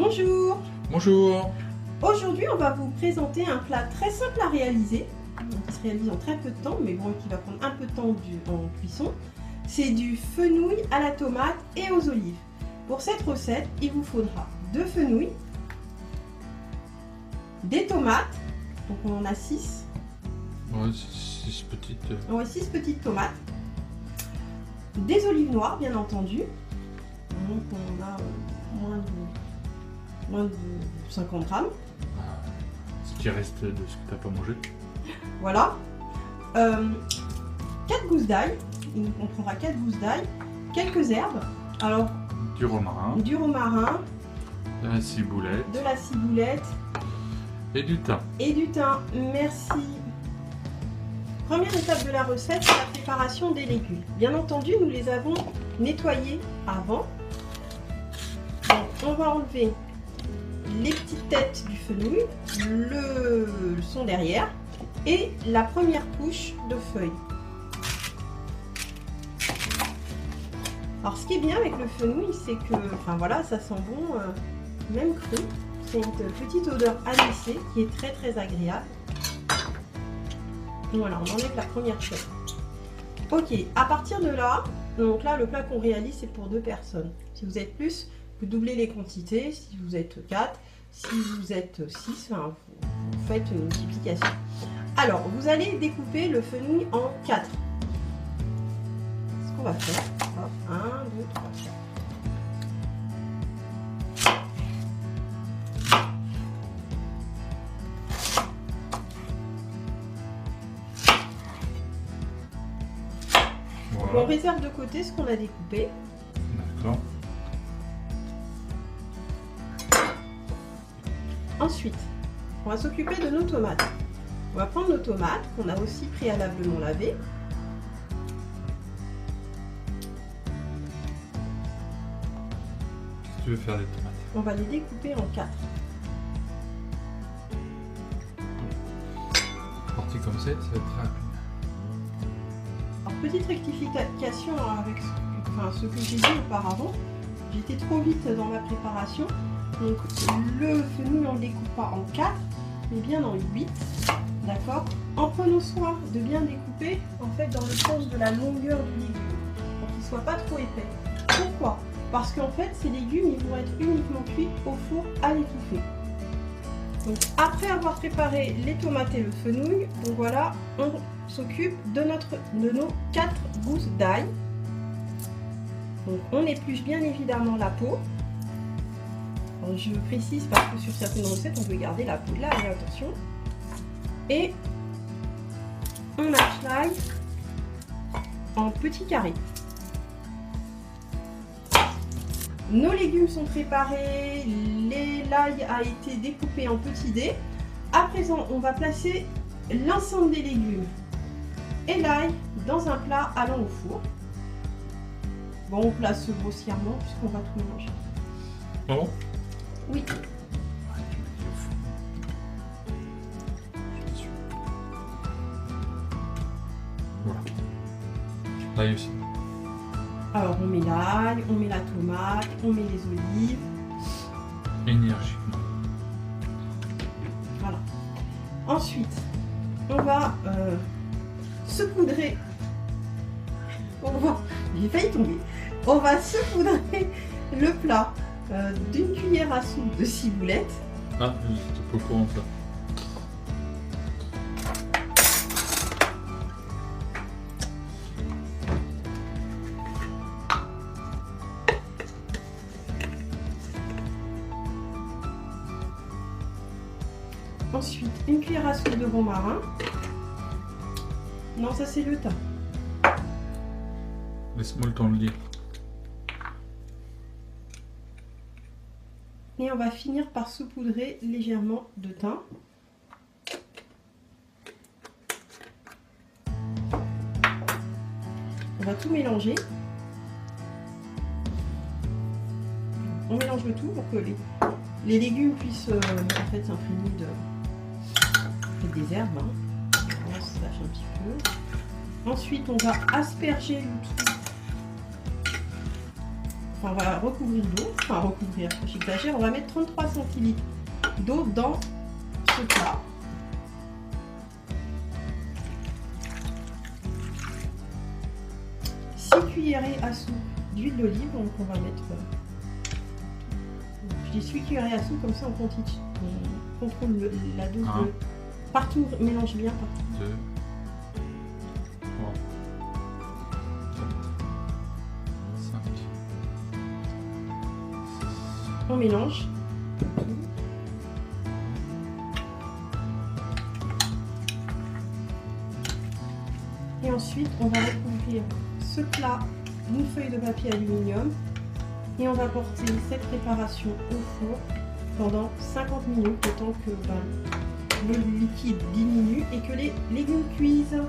Bonjour. Bonjour. Aujourd'hui, on va vous présenter un plat très simple à réaliser, qui se réalise en très peu de temps, mais bon, qui va prendre un peu de temps en cuisson. C'est du fenouil à la tomate et aux olives. Pour cette recette, il vous faudra 2 fenouils, des tomates, donc on en a 6. Ouais, 6 petites. Ouais, 6 petites tomates, des olives noires, bien entendu. Donc on a moins de 50 grammes. Ce qui reste de ce que tu n'as pas mangé. Voilà. 4 gousses d'ail. On prendra 4 gousses d'ail. Quelques herbes. Alors, Du romarin. du romarin. De la ciboulette. De la ciboulette. Et du thym. Et du thym. Merci. Première étape de la recette, c'est la préparation des légumes. Bien entendu, nous les avons nettoyés avant. Donc, on va enlever les petites têtes du fenouil, le son derrière et la première couche de feuilles. Alors ce qui est bien avec le fenouil, c'est que, enfin voilà, ça sent bon, même cru. C'est une petite odeur anisée qui est très très agréable. Voilà, on enlève la première feuille. Ok, à partir de là, donc là le plat qu'on réalise c'est pour 2 personnes. Si vous êtes plus, vous doublez les quantités. Si vous êtes 4, si vous êtes 6, enfin, vous faites une multiplication. Alors, vous allez découper le fenouil en 4. Ce qu'on va faire, 1, 2, 3, 4. Voilà. On réserve de côté ce qu'on a découpé. D'accord. Ensuite, on va s'occuper de nos tomates. On va prendre nos tomates qu'on a aussi préalablement lavées. Qu'est-ce que tu veux faire des tomates? On va les découper en 4. Parti comme ça va être très rapide. Alors, petite rectification avec ce que j'ai dit auparavant. J'étais trop vite dans ma préparation. Donc le fenouil on ne le découpe pas en 4, mais bien en 8. D'accord? En prenant soin de bien découper en fait dans le sens de la longueur du légume, pour qu'il ne soit pas trop épais. Pourquoi? Parce qu'en fait ces légumes ils vont être uniquement cuits au four à l'étouffée. Donc après avoir préparé les tomates et le fenouil, donc voilà, on s'occupe de nos 4 gousses d'ail. Donc on épluche bien évidemment la peau. Alors, je précise parce que sur certaines recettes on peut garder la peau de l'ail, attention. Et on hache l'ail en petits carrés. Nos légumes sont préparés, l'ail a été découpé en petits dés. À présent, on va placer l'ensemble des légumes et l'ail dans un plat allant au four. Bon, on place grossièrement puisqu'on va tout mélanger. Bon. Oui. Voilà. L'ail aussi. Alors on met l'ail, on met la tomate, on met les olives. Énergiquement. Voilà. Ensuite, on va saupoudrer. J'ai failli tomber. On va saupoudrer le plat d'une cuillère à soupe de ciboulette. Ah, j'étais pas au courant de ça. Ensuite, une cuillère à soupe de romarin. Non, ça c'est le thym. Laisse-moi le temps de lire. Et on va finir par saupoudrer légèrement de thym. On va tout mélanger. On mélange le tout pour que les légumes puissent en fait s'imprégner des herbes. Hein. On se lâche un petit peu. Ensuite, on va asperger le tout enfin on va recouvrir d'eau, enfin recouvrir, j'exagère, on va mettre 33 centilitres d'eau dans ce plat. Cuillerée à soupe d'huile d'olive, donc on va mettre, je dis 6 cuillerées à soupe, comme ça on contrôle la dose de partout, mélange bien partout. 2, 3, 4, 5. On mélange. Et ensuite on va recouvrir ce plat d'une feuille de papier aluminium et on va porter cette préparation au four pendant 50 minutes, le temps que le liquide diminue et que les légumes cuisent.